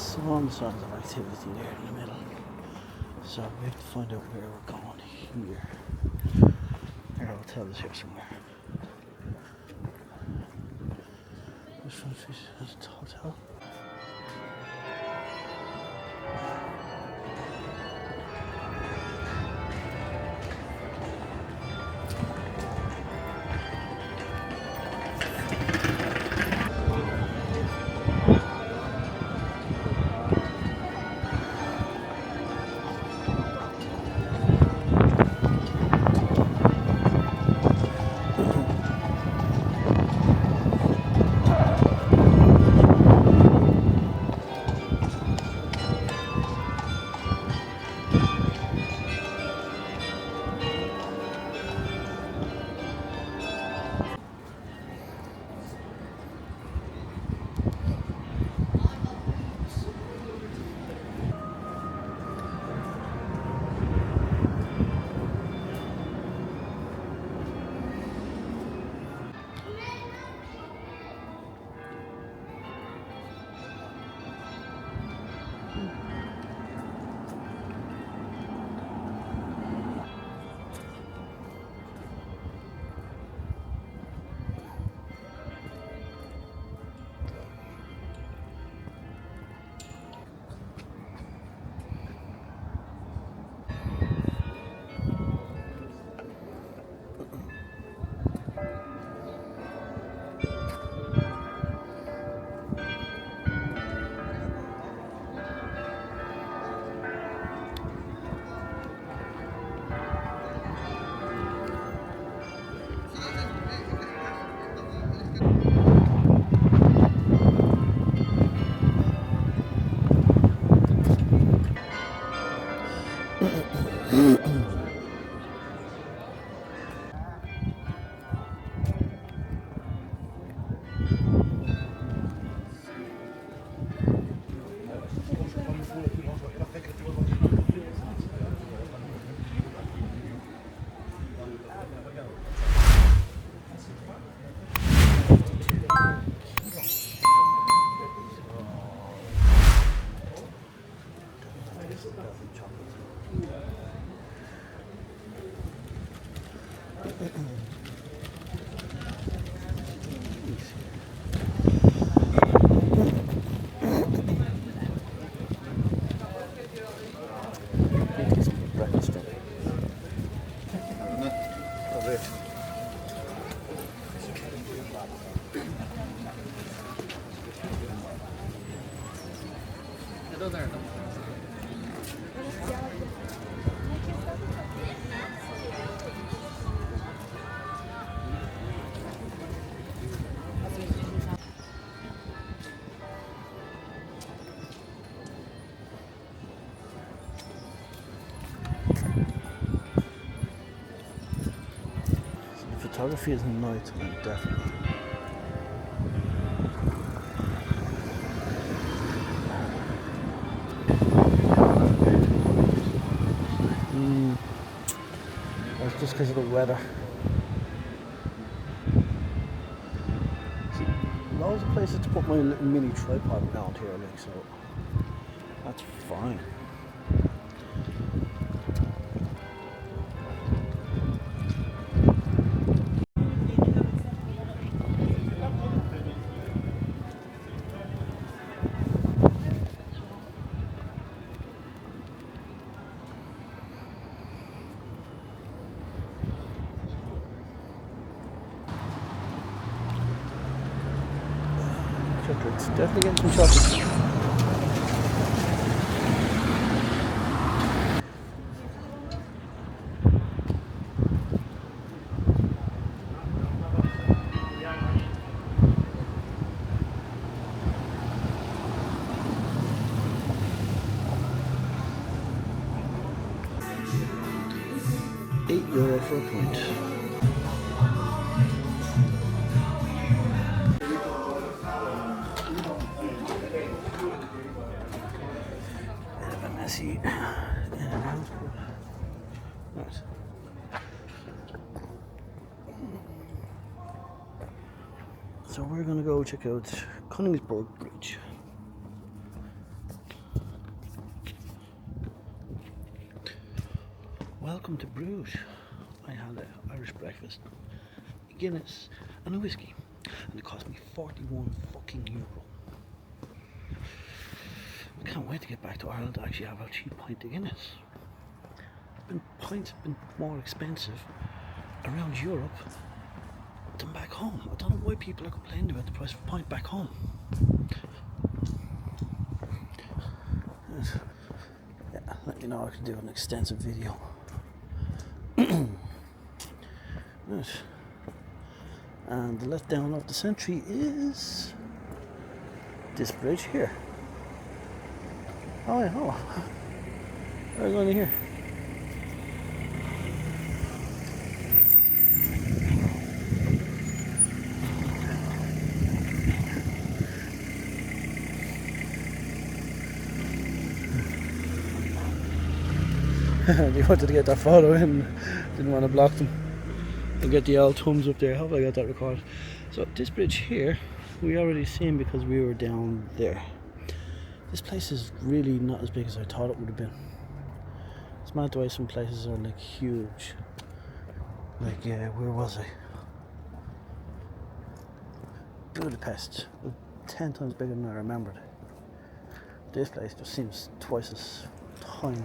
some signs of activity there in the middle. So we have to find out where we're going here. Our hotel is here somewhere. This one is a hotel. Photography is night time, definitely. That's just because of the weather. See, loads of places to put my little mini tripod around here, like, so that's fine. It's definitely getting some chocolate. €8 for a pint. See, right. So we're gonna go check out Königsberg Bridge. welcome to Bruges. I had an Irish breakfast, a Guinness and a whiskey, and it cost me 41 fucking euro. I can't wait to get back to Ireland to actually have a cheap pint of Guinness. Pints have been more expensive around Europe than back home. I don't know why people are complaining about the price of a pint back home. Yeah, let me know, I can do an extensive video. Right. And the letdown of the century is this bridge here. Oh yeah, oh. We're going to here. They wanted to get that photo in, didn't want to block them. And get the old thumbs up there. I hope I got that recorded. So this bridge here, we already seen because we were down there. This place is really not as big as I thought it would have been. It's mad the way some places are like huge. Like, where was I? Budapest. 10 times bigger than I remembered. This place just seems twice as tiny.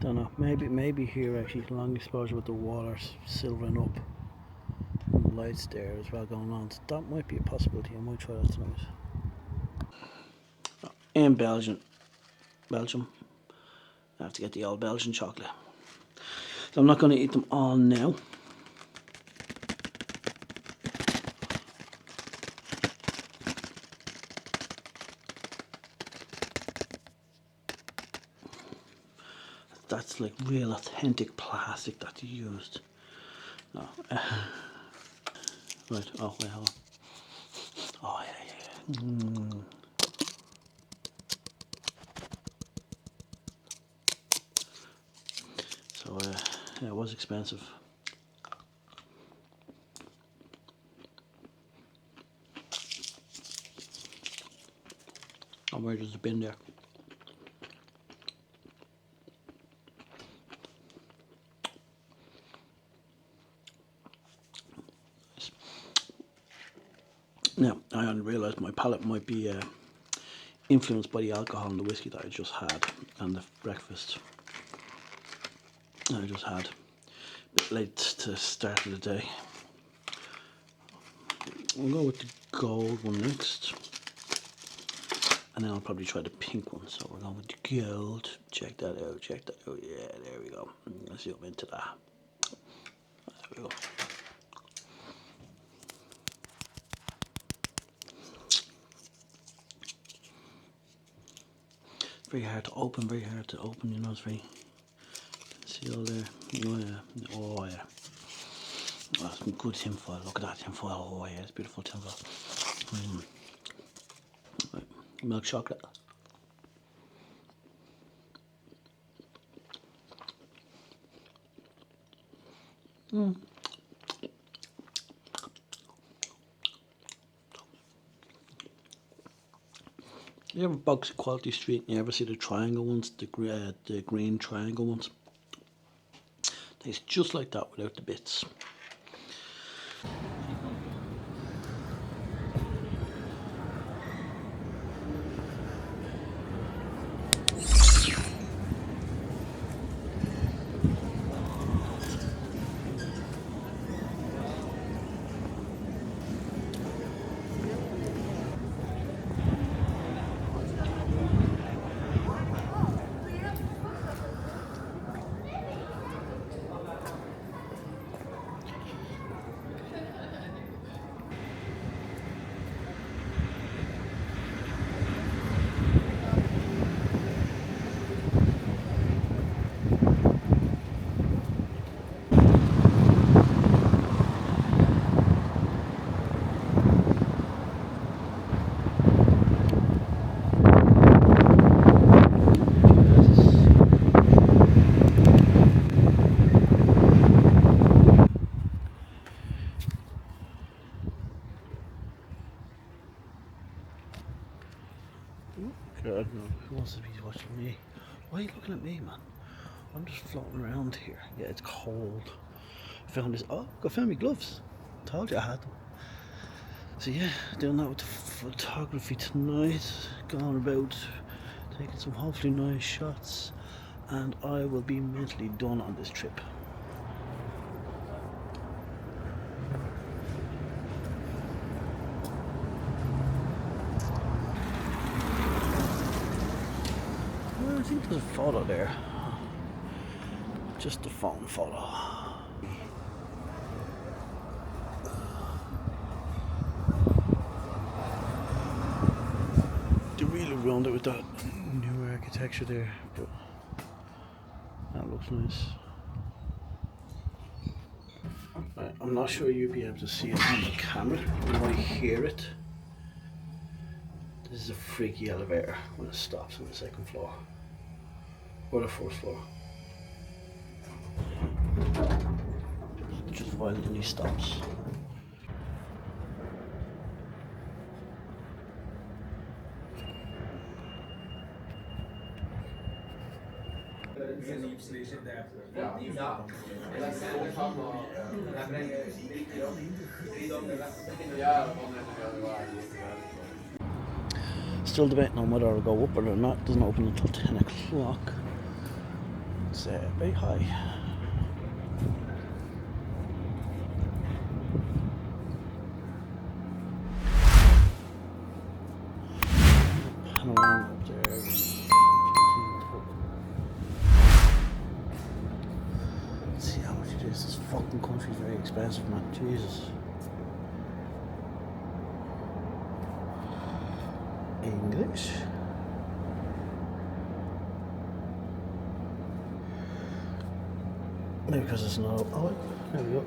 Don't know, maybe here actually long exposure with the water silvering up and the lights there as well going on, so that might be a possibility. I might try that tonight. In Belgium, I have to get the old Belgian chocolate, so I'm not going to eat them all now. That's like real authentic plastic that you used. No. Right, oh wait, hold on. Oh yeah. So yeah, it was expensive. Oh, where there's a bin there. Now, I only realised my palate might be influenced by the alcohol and the whiskey that I just had and the breakfast I just had. A bit late to start of the day. We'll go with the gold one next. And then I'll probably try the pink one. So we're going with the gold. Check that out, Yeah, there we go. Let's zoom into that. There we go. Very hard to open, you know, it's very sealed there. Oh yeah. Oh, some good tinfoil, look at that tinfoil, oh yeah, it's beautiful tinfoil. Right. Milk chocolate. You ever box Quality Street and you ever see the triangle ones, the green triangle ones? Tastes just like that without the bits. I don't know who wants to be watching me. Why are you looking at me, man? I'm just floating around here. Yeah, it's cold. Found this. Oh, I found my gloves. Told you I had them. So yeah, doing that with the photography tonight. Going about taking some hopefully nice shots, and I will be mentally done on this trip. Well, I think there's a photo there. Just a phone photo. They really round it with that new architecture there, but that looks nice. Right, I'm not sure you'll be able to see it on the camera. You might hear it. This is a freaky elevator when it stops on the second floor or the first floor. Just violently stops. Still debating on whether I'll go up or not. It doesn't open until 10 o'clock. It's very high. Panorama up there. Let's see how much it is. This fucking country's very expensive, man. Jesus. English. Maybe because it's not. Oh, there we go.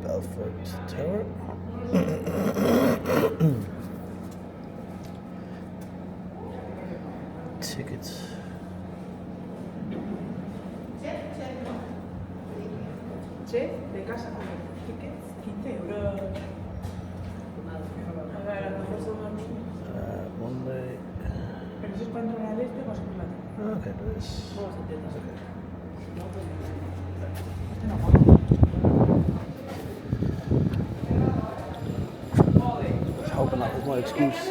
Belfort Tower. Tickets. Chef de casa con tickets, 15 euros. Monday. Pero eso es cuando reales te vas a comer. Okay, there is. I was hoping that was my excuse.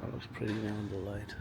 That looks pretty now in the light.